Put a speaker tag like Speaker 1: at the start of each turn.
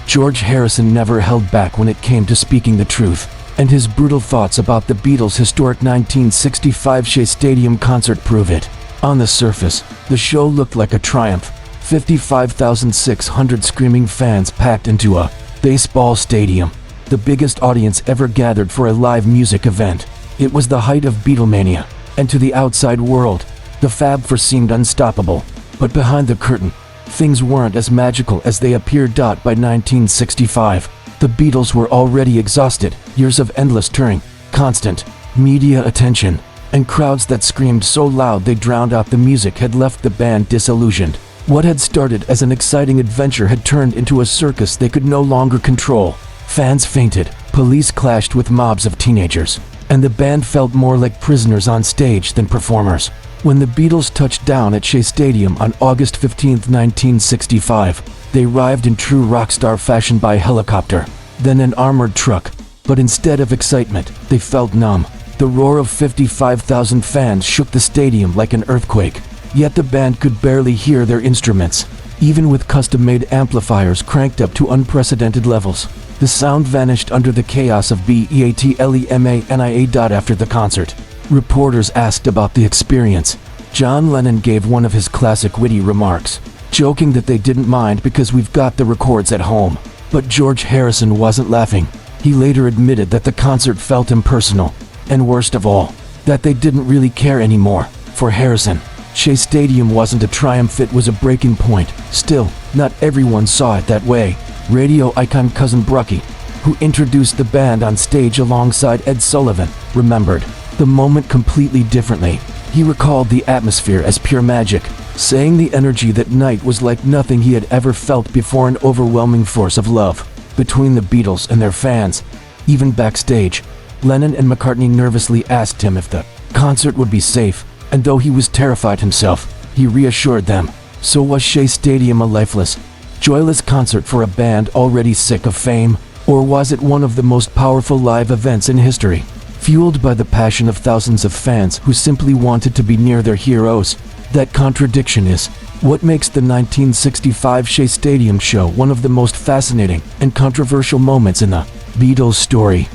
Speaker 1: George Harrison never held back when it came to speaking the truth, and his brutal thoughts about the Beatles' historic 1965 Shea Stadium concert prove it. On the surface, the show looked like a triumph. 55,600 screaming fans packed into a baseball stadium, the biggest audience ever gathered for a live music event. It was the height of Beatlemania, and to the outside world, the Fab Four seemed unstoppable. But behind the curtain, things weren't as magical as they appeared. By 1965, the Beatles were already exhausted. Years of endless touring, constant media attention, and crowds that screamed so loud they drowned out the music had left the band disillusioned. What had started as an exciting adventure had turned into a circus they could no longer control. Fans fainted, police clashed with mobs of teenagers, and the band felt more like prisoners on stage than performers. When the Beatles touched down at Shea Stadium on August 15, 1965, they arrived in true rock star fashion by helicopter, then an armored truck. But instead of excitement, they felt numb. The roar of 55,000 fans shook the stadium like an earthquake, yet the band could barely hear their instruments. Even with custom-made amplifiers cranked up to unprecedented levels, the sound vanished under the chaos of Beatlemania. After the concert, reporters asked about the experience. John Lennon gave one of his classic witty remarks, joking that they didn't mind because we've got the records at home. But George Harrison wasn't laughing. He later admitted that the concert felt impersonal, and worst of all, that they didn't really care anymore. For Harrison, Shea Stadium wasn't a triumph, it was a breaking point. Still, not everyone saw it that way. Radio icon Cousin Brucky, who introduced the band on stage alongside Ed Sullivan, remembered the moment completely differently. He recalled the atmosphere as pure magic, saying the energy that night was like nothing he had ever felt before, an overwhelming force of love between the Beatles and their fans. Even backstage, Lennon and McCartney nervously asked him if the concert would be safe, and though he was terrified himself, he reassured them. So was Shea Stadium a lifeless, joyless concert for a band already sick of fame? Or was it one of the most powerful live events in history, fueled by the passion of thousands of fans who simply wanted to be near their heroes? That contradiction is what makes the 1965 Shea Stadium show one of the most fascinating and controversial moments in the Beatles' story.